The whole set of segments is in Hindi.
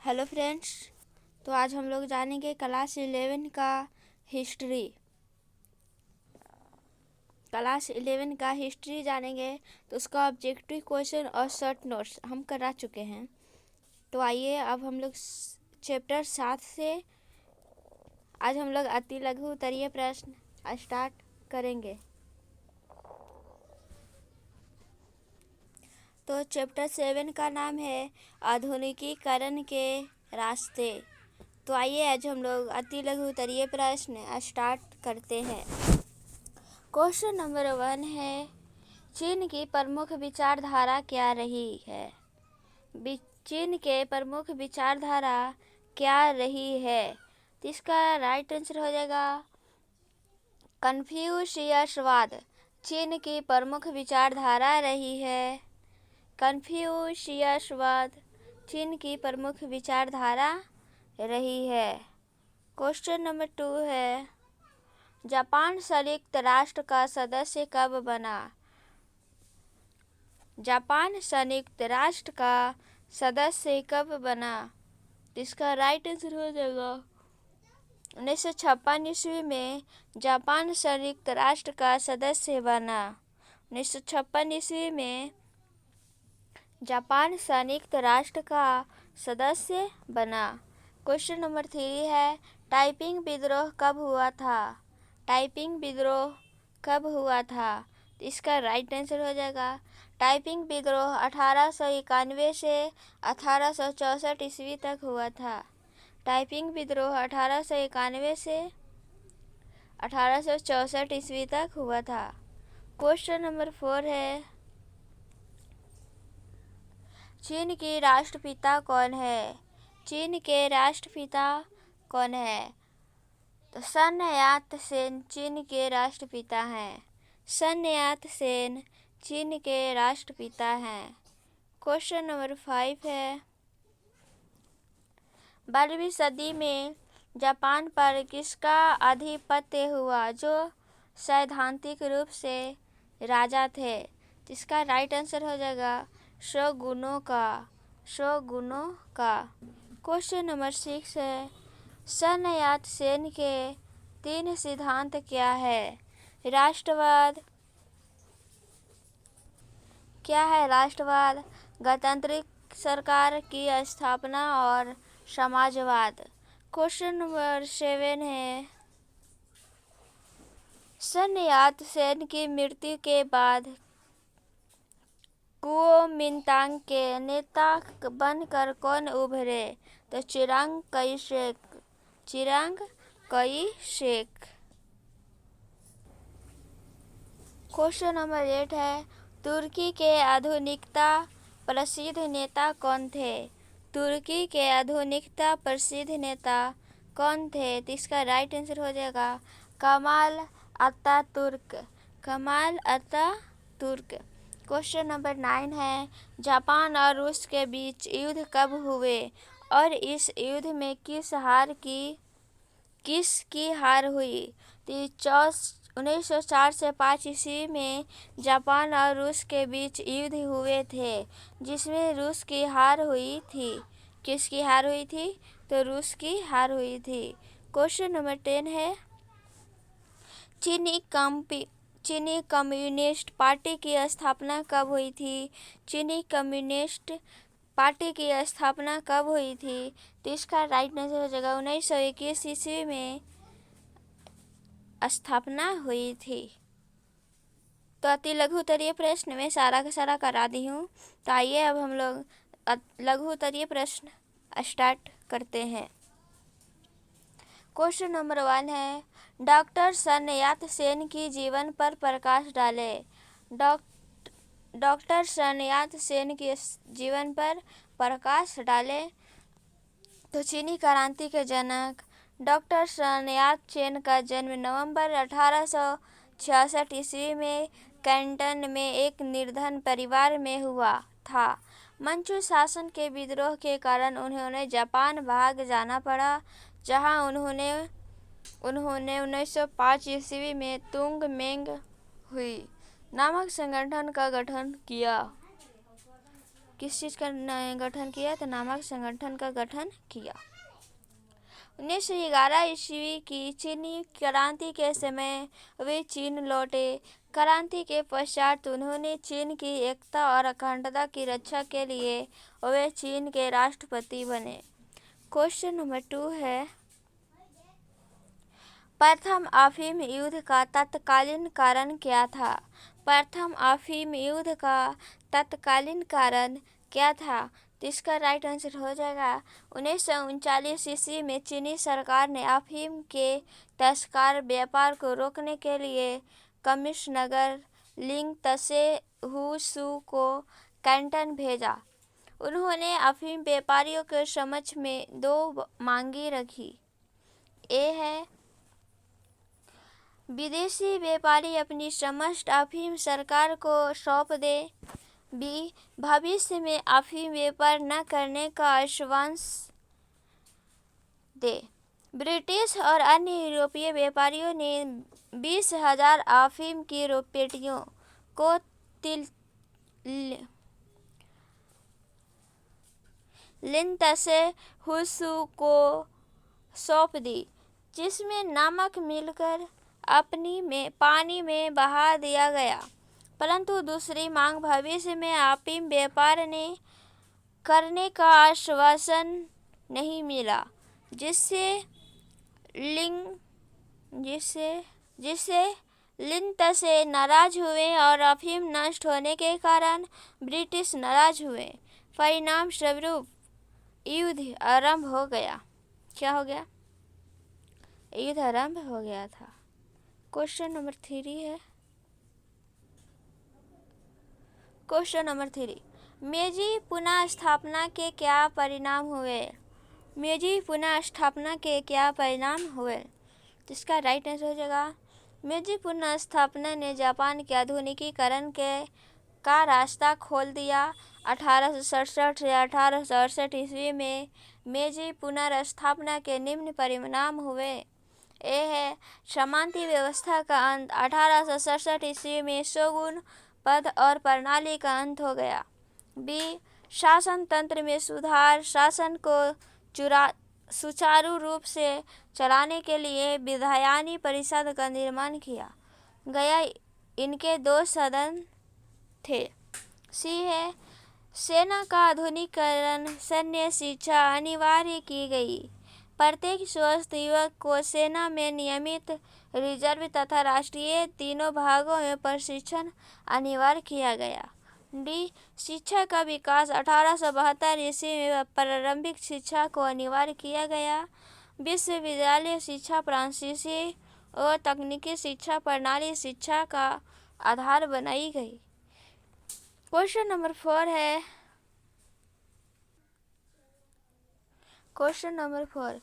Hello friends. तो आज हम लोग जानेंगे क्लास 11 का हिस्ट्री। क्लास 11 का हिस्ट्री जानेंगे तो उसका ऑब्जेक्टिव क्वेश्चन और शॉर्ट नोट्स हम करा चुके हैं। तो आइए अब हम लोग चैप्टर 7 से आज हम लोग अति लघु उत्तरीय प्रश्न स्टार्ट करेंगे। तो चैप्टर 7 का नाम है आधुनिकीकरण के रास्ते। तो आइए आज हम लोग अति लघु उत्तरीय प्रश्न स्टार्ट करते हैं। क्वेश्चन नंबर 1 है, चीन की प्रमुख विचारधारा क्या रही है? चीन के प्रमुख विचारधारा क्या रही है? तो इसका राइट आंसर हो जाएगा कन्फ्यूशियसवाद। चीन की प्रमुख विचारधारा रही है कन्फ्यूशियसवाद। चीन की प्रमुख विचारधारा रही है। क्वेश्चन नंबर 2 है, जापान संयुक्त राष्ट्र का सदस्य कब बना? जापान संयुक्त राष्ट्र का सदस्य कब बना? इसका राइट आंसर हो जाएगा 1956 ईस्वी में जापान संयुक्त राष्ट्र का सदस्य बना। 1956 ईस्वी में जापान संयुक्त राष्ट्र का सदस्य बना। क्वेश्चन नंबर 3 है, ताइपिंग विद्रोह कब हुआ था? ताइपिंग विद्रोह कब हुआ था? इसका राइट आंसर हो जाएगा ताइपिंग विद्रोह 1891 से 1864 ईस्वी तक हुआ था। ताइपिंग विद्रोह 1891 से 1864 ईस्वी तक हुआ था। क्वेश्चन नंबर 4 है, चीन के राष्ट्रपिता कौन है? चीन के राष्ट्रपिता कौन है? तो सन यात सेन चीन के राष्ट्रपिता हैं। सन यात सेन चीन के राष्ट्रपिता हैं। क्वेश्चन नंबर 5 है, 12वीं सदी में जापान पर किसका आधिपत्य हुआ जो सैद्धांतिक रूप से राजा थे? जिसका राइट आंसर हो जाएगा शोगुनों का। शोगुनों का। क्वेश्चन नंबर 6 है, सन यात सेन के 3 सिद्धांत क्या है? राष्ट्रवाद क्या है? राष्ट्रवाद, गणतांत्रिक सरकार की स्थापना और समाजवाद। क्वेश्चन नंबर 7 है, सन यात सेन की मृत्यु के बाद कुओमिंतांग के नेता बनकर कौन उभरे? तो चिरांग कई शेक। चिरांग कई शेक। क्वेश्चन नंबर 8 है, तुर्की के आधुनिकता प्रसिद्ध नेता कौन थे? तुर्की के आधुनिकता प्रसिद्ध नेता कौन थे? तो इसका राइट आंसर हो जाएगा Kemal Ataturk. Kemal Ataturk. Question number 9 है, जापान और रूस के बीच युद्ध कब हुए और इस युद्ध में किसकी हार हुई? तो 1904 से 5 ईस्वी में जापान और रूस के बीच युद्ध हुए थे जिसमें रूस की हार हुई थी। किसकी हार हुई थी? तो रूस की हार हुई थी। क्वेश्चन नंबर 10 है, चीनी कम्युनिस्ट पार्टी की स्थापना कब हुई थी? चीनी कम्युनिस्ट पार्टी की स्थापना कब हुई थी? तो इसका राइट आंसर हो जाएगा 1921 ईस्वी में स्थापना हुई थी। तो अति लघु उत्तरीय प्रश्न में सारा का सारा करा दी हूँ। तो आइए अब हम लोग लघु उत्तरीय प्रश्न स्टार्ट करते हैं। क्वेश्चन नंबर 1 है, डॉक्टर सन यात सेन की जीवन पर प्रकाश डाले। डॉक्टर सन यात सेन के जीवन पर प्रकाश डाले। तो चीनी क्रांति के जनक डॉक्टर सन यात सेन का जन्म नवंबर 1866 ईस्वी में कैंटन में एक निर्धन परिवार में हुआ था। मंचू शासन के विद्रोह के कारण उन्हें जापान भाग जाना पड़ा, जहां उन्होंने 1905 ईस्वी में तुंग मेंग हुई नामक संगठन का गठन किया। किस चीज़ का गठन किया? तो नामक संगठन का गठन किया। 1911 ईस्वी की चीनी क्रांति के समय वे चीन लौटे। क्रांति के पश्चात उन्होंने चीन की एकता और अखंडता की रक्षा के लिए वे चीन के राष्ट्रपति बने। क्वेश्चन नंबर 2 है, प्रथम अफीम युद्ध का तत्कालीन कारण क्या था? प्रथम अफीम युद्ध का तत्कालीन कारण क्या था? तो इसका राइट आंसर हो जाएगा 1939 ईस्वी में चीनी सरकार ने अफीम के तस्कर व्यापार को रोकने के लिए कमिश्नर लिंग तसे हुसू को कैंटन भेजा। उन्होंने अफीम व्यापारियों के समक्ष में 2 मांगी रखी। ए है, विदेशी व्यापारी अपनी समस्त अफीम सरकार को सौंप दे। बी, भविष्य में अफीम व्यापार न करने का आश्वासन दे। ब्रिटिश और अन्य यूरोपीय व्यापारियों ने 20,000 अफीम की पेटियों को लिन तसे हुसू को सौंप दी, जिसमें नमक मिलकर पानी में बहा दिया गया। परंतु दूसरी मांग भविष्य में अफीम व्यापार ने करने का आश्वासन नहीं मिला, जिससे लिन तसे नाराज हुए और अफीम नष्ट होने के कारण ब्रिटिश नाराज हुए। परिणाम स्वरूप युद्ध आरंभ हो गया। क्या हो गया? युद्ध आरंभ हो गया था। क्वेश्चन नंबर 3 है, क्वेश्चन नंबर 3, मेजी पुनः स्थापना के क्या परिणाम हुए? मेजी पुनः स्थापना के क्या परिणाम हुए? तो इसका राइट आंसर हो जाएगा मेजी पुनः स्थापना ने जापान के आधुनिकीकरण का रास्ता खोल दिया। 1867 या 1868 ईस्वी में मेजी पुनर्स्थापना के निम्न परिणाम हुए। ए है, सामंती व्यवस्था का अंत। 1867 ईस्वी में शोगुन पद और प्रणाली का अंत हो गया। बी, शासन तंत्र में सुधार। शासन को सुचारू रूप से चलाने के लिए विधायनी परिषद का निर्माण किया गया। इनके 2 सदन थे। सी है, सेना का आधुनिकीकरण। सैन्य शिक्षा अनिवार्य की गई। प्रत्येक स्वस्थ युवक को सेना में नियमित, रिजर्व तथा राष्ट्रीय तीनों भागों में प्रशिक्षण अनिवार्य किया गया। डी, शिक्षा का विकास। 1872 ईस्वी में प्रारंभिक शिक्षा को अनिवार्य किया गया। विश्वविद्यालय शिक्षा फ्रांसीसी और तकनीकी शिक्षा प्रणाली शिक्षा का आधार बनाई गई। क्वेश्चन नंबर 4 है, क्वेश्चन नंबर 4,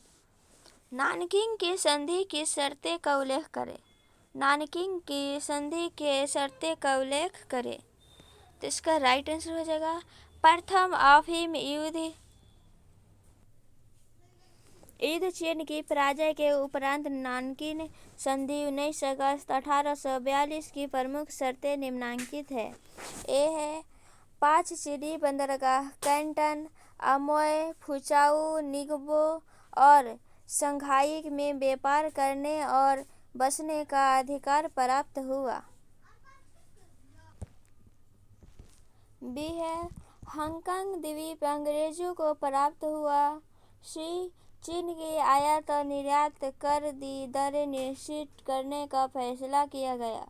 नानकिंग की संधि की शर्तें का उल्लेख करें। नानकिंग की संधि के शर्तें का उल्लेख करें। तो इसका राइट आंसर हो जाएगा प्रथम अफीम युद्ध चीन की पराजय के उपरांत नानकिंग संधि। 19 अगस्त 1842 की प्रमुख शर्तें निम्नलिखित है। ए है, 5 चीनी बंदरगाह कैंटन, अमोय, फुचाऊ, निगबो और शंघाई में व्यापार करने और बसने का अधिकार प्राप्त हुआ। बी है, हांगकांग द्वीप अंग्रेजों को प्राप्त हुआ। सी, चीन की आयात और निर्यात कर दरें निश्चित करने का फैसला किया गया।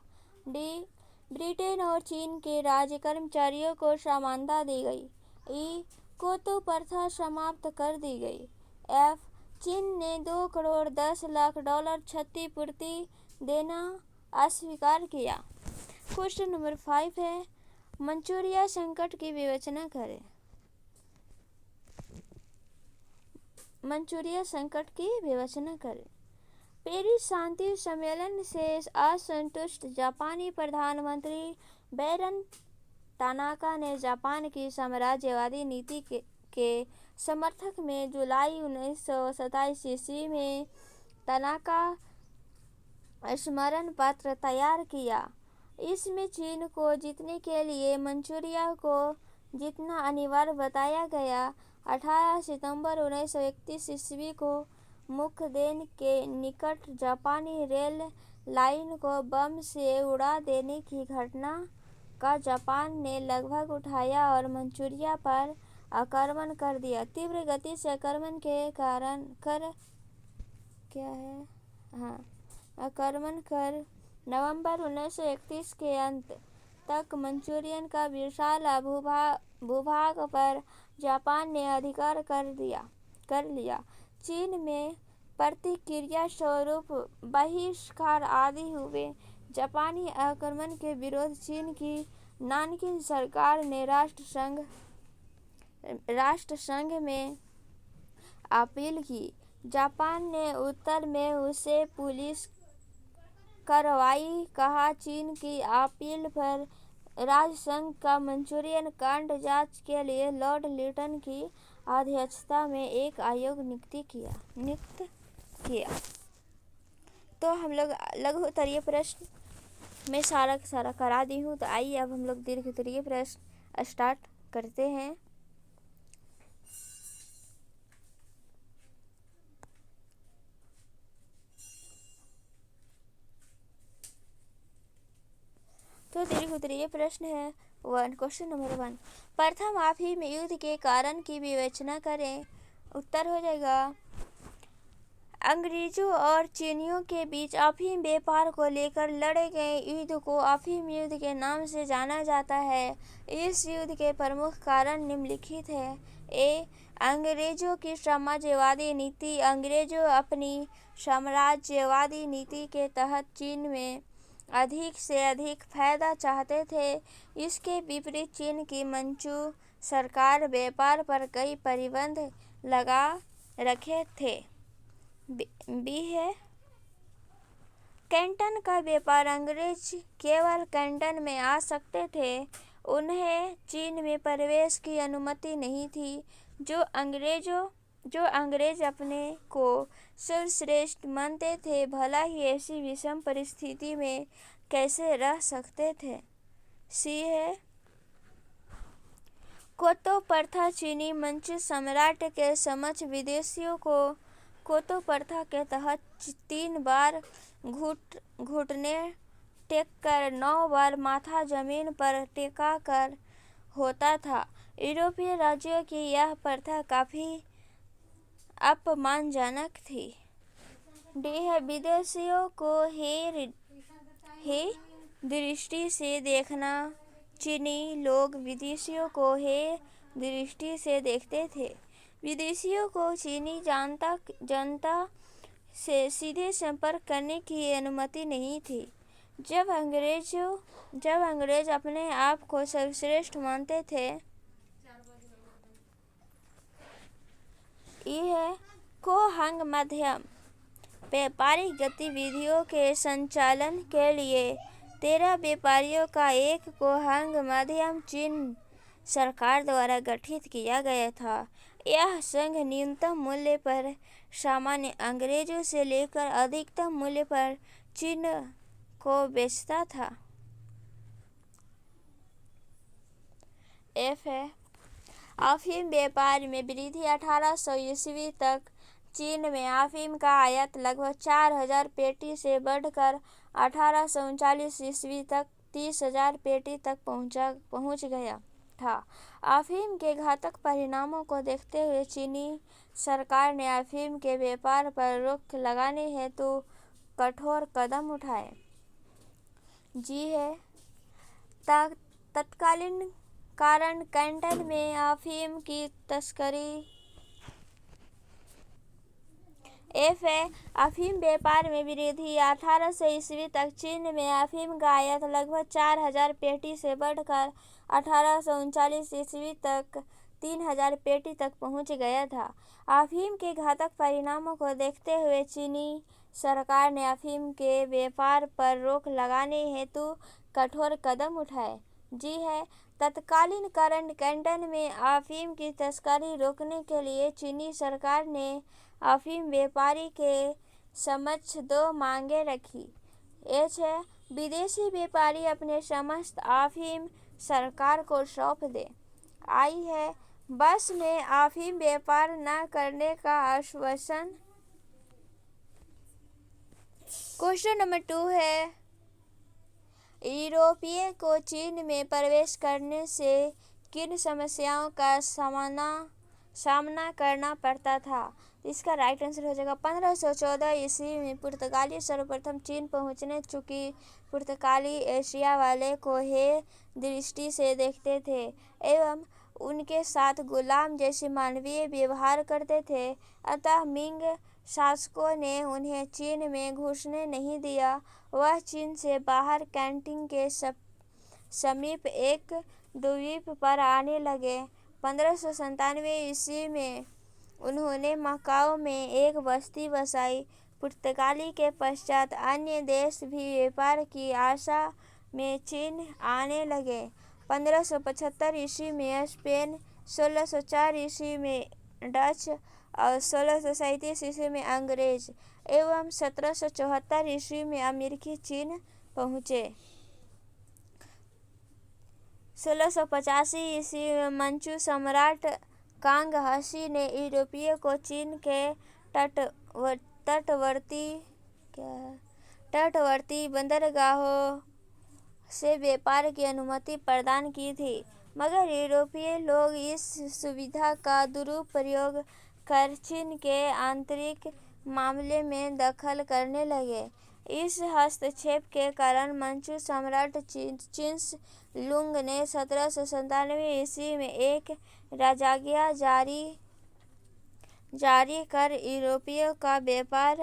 डी, ब्रिटेन और चीन के राज्य कर्मचारियों को समानता दी गई। ई, कोतो प्रथा समाप्त कर दी गई। एफ, चीन ने $2,10,00,000 क्षतिपूर्ति देना अस्वीकार किया। क्वेश्चन नंबर 5 है, मंचूरिया संकट की विवेचना करें। मंचूरिया संकट की विवेचना करें। पेरिस शांति सम्मेलन से असंतुष्ट जापानी प्रधानमंत्री बैरन तानाका ने जापान की साम्राज्यवादी नीति के समर्थक में जुलाई 1927 ईस्वी में तानाका स्मरण पत्र तैयार किया। इसमें चीन को जीतने के लिए मंचूरिया को जितना अनिवार्य बताया गया। 18 सितंबर 1931 ईस्वी को मुकदेन के निकट जापानी रेल लाइन को बम से उड़ा देने की घटना का जापान ने लगभग उठाया और मंचूरिया पर आक्रमण कर दिया। तीव्र गति से आक्रमण के कारण नवंबर 1931 के अंत तक मंचूरियन का विशाल भूभाग पर जापान ने अधिकार कर लिया। चीन में प्रतिक्रिया स्वरूप बहिष्कार आदि हुए। जापानी आक्रमण के विरोध चीन की नानकिंग सरकार ने राष्ट्रसंघ में अपील की। जापान ने उत्तर में उसे पुलिस कार्रवाई कहा। चीन की अपील पर राष्ट्रसंघ का मंचूरियन कांड जांच के लिए लॉर्ड लिटन की अध्यक्षता में एक आयोग नियुक्त किया। तो हम लोग लघु उत्तरीय प्रश्न में सारा करा दी हूँ। तो आइए अब हम लोग दीर्घ उत्तरीय प्रश्न स्टार्ट करते हैं। तो दीर्घ उत्तरीय प्रश्न है क्वेश्चन नंबर 1। प्रथम अफीम युद्ध के कारण की विवेचना करें। उत्तर हो जाएगा अंग्रेजों और चीनियों के बीच अफीम व्यापार को लेकर लड़े गए युद्ध को अफीम युद्ध के नाम से जाना जाता है। इस युद्ध के प्रमुख कारण निम्नलिखित है। ए, अंग्रेजों की साम्राज्यवादी नीति। अंग्रेजों अपनी साम्राज्यवादी नीति के तहत चीन में अधिक से अधिक फायदा चाहते थे। इसके विपरीत चीन की मंचू सरकार व्यापार पर कई प्रतिबंध लगा रखे थे। बी है कैंटन का व्यापार। अंग्रेज केवल कैंटन में आ सकते थे, उन्हें चीन में प्रवेश की अनुमति नहीं थी। जो अंग्रेज अपने को सर्वश्रेष्ठ मानते थे, भला ही ऐसी विषम परिस्थिति में कैसे रह सकते थे। सी है कोतो प्रथा। चीनी मंचू सम्राट के समक्ष विदेशियों को कोतो प्रथा के तहत 3 बार घुटने टेक कर 9 बार माथा जमीन पर टेका कर होता था। यूरोपीय राज्यों की यह प्रथा काफी अपमानजनक थी। डी है विदेशियों को हे दृष्टि से देखना। चीनी लोग विदेशियों को हे दृष्टि से देखते थे। विदेशियों को चीनी जनता से सीधे संपर्क करने की अनुमति नहीं थी। जब अंग्रेज अपने आप को सर्वश्रेष्ठ मानते थे। यह कोहंग माध्यम व्यापारिक गतिविधियों के संचालन के लिए 13 व्यापारियों का एक कोहंग माध्यम चीन सरकार द्वारा गठित किया गया था। यह संघ न्यूनतम मूल्य पर सामान्य अंग्रेजों से लेकर अधिकतम मूल्य पर चीन को बेचता था। एफ है अफीम व्यापार में वृद्धि। 1800 ईस्वी तक चीन में अफीम का आयात लगभग 4000 पेटी से बढ़कर 1839 ईस्वी तक 30,000 पेटी तक पहुंच गया था। अफीम के घातक परिणामों को देखते हुए चीनी सरकार ने अफीम के व्यापार पर रोक लगाने हेतु कठोर कदम उठाए। जी है तत्कालीन कारण कैंटन में अफीम की तस्करी। एफ है अफीम व्यापार में वृद्धि। 1800 ईस्वी तक चीन में अफीम का आयात लगभग 4000 पेटी से बढ़कर 1839 ईस्वी तक 3000 पेटी तक पहुंच गया था। अफीम के घातक परिणामों को देखते हुए चीनी सरकार ने अफीम के व्यापार पर रोक लगाने हेतु कठोर कदम उठाए। जी है तत्कालीन कारण कैंटन में अफीम की तस्करी रोकने के लिए चीनी सरकार ने अफीम व्यापारी के समक्ष 2 मांगे रखी। एच है विदेशी व्यापारी अपने समस्त अफीम सरकार को सौंप दे। आई है। बस में अफीम व्यापार न करने का आश्वासन। क्वेश्चन नंबर 2 है, यूरोपीय को चीन में प्रवेश करने से किन समस्याओं का सामना करना पड़ता था? इसका राइट आंसर हो जाएगा 1514 ईस्वी में पुर्तगाली सर्वप्रथम चीन पहुंचने चूंकि पुर्तगाली एशिया वाले को हे दृष्टि से देखते थे एवं उनके साथ गुलाम जैसे मानवीय व्यवहार करते थे, अतः मिंग शासकों ने उन्हें चीन में घुसने नहीं दिया। वह चीन से बाहर कैंटन के समीप एक द्वीप पर आने लगे। 1597 ईस्वी में उन्होंने मकाओ में एक बस्ती बसाई। पुर्तगाली के पश्चात अन्य देश भी व्यापार की आशा में चीन आने लगे। 1575 ईस्वी में स्पेन, 1604 ईस्वी में डच और 1637 ईस्वी में अंग्रेज एवं 1774 ईस्वी में अमेरिकी चीन पहुँचे। 1685 ईस्वी में मंचू सम्राट कांग हासी ने यूरोपियों को चीन के तटवर्ती बंदरगाहों से व्यापार की अनुमति प्रदान की थी, मगर यूरोपीय लोग इस सुविधा का दुरुपयोग कर चीन के आंतरिक मामले में दखल करने लगे। इस हस्तक्षेप के कारण मंचू सम्राट चिंस लुंग ने 1797 ईस्वी में एक राजाज्ञा जारी कर यूरोपियों का व्यापार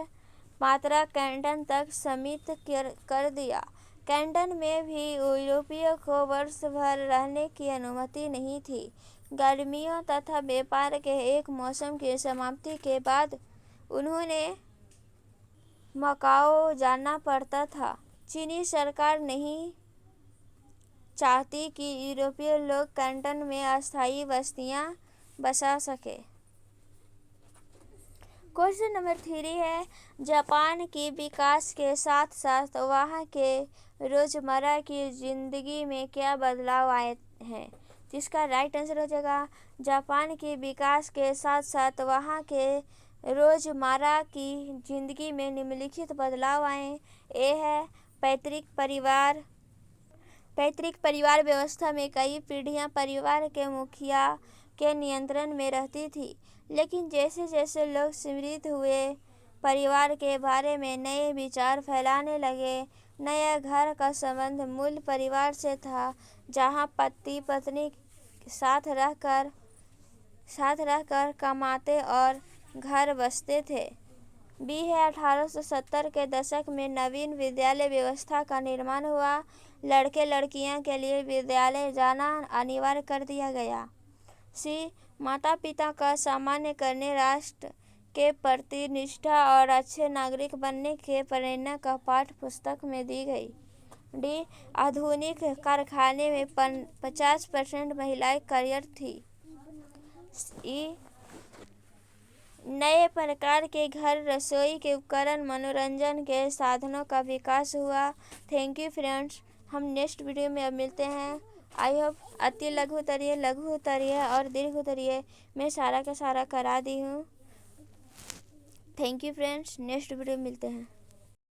मात्रा कैंटन तक सीमित कर दिया। कैंटन में भी यूरोपियों को वर्ष भर रहने की अनुमति नहीं थी। गर्मियों तथा व्यापार के एक मौसम की समाप्ति के बाद उन्हें मकाओ जाना पड़ता था। चीनी सरकार नहीं चाहती कि यूरोपीय लोग कैंटन में अस्थायी बस्तियां बसा सके। क्वेश्चन नंबर 3 है, जापान के विकास के साथ साथ वहाँ के रोजमर्रा की जिंदगी में क्या बदलाव आए हैं? जिसका राइट आंसर हो जाएगा जापान के विकास के साथ साथ वहाँ के रोजमर्रा की जिंदगी में निम्नलिखित बदलाव आए। ए है पैतृक परिवार व्यवस्था में कई पीढ़ियां परिवार के मुखिया के नियंत्रण में रहती थी, लेकिन जैसे जैसे लोग समृद्ध हुए, परिवार के बारे में नए विचार फैलाने लगे। नया घर का संबंध मूल परिवार से था, जहां पति पत्नी साथ रहकर कमाते और घर बसते थे। बी है 1870 के दशक में नवीन विद्यालय व्यवस्था का निर्माण हुआ। लड़के लड़कियां के लिए विद्यालय जाना अनिवार्य कर दिया गया। सी, माता पिता का सम्मान करने, राष्ट्र के प्रति निष्ठा और अच्छे नागरिक बनने के प्रेरणा का पाठ पुस्तक में दी गई। डी, आधुनिक कारखाने में 50% महिलाएं कार्यरत थी। ई, नए प्रकार के घर, रसोई के उपकरण, मनोरंजन के साधनों का विकास हुआ। थैंक यू फ्रेंड्स, हम नेक्स्ट वीडियो में अब मिलते हैं। आई होप अति लघु उत्तरीय और दीर्घ उत्तरीय मैं सारा का सारा करा दी हूँ। Thank you friends, next video में मिलते हैं।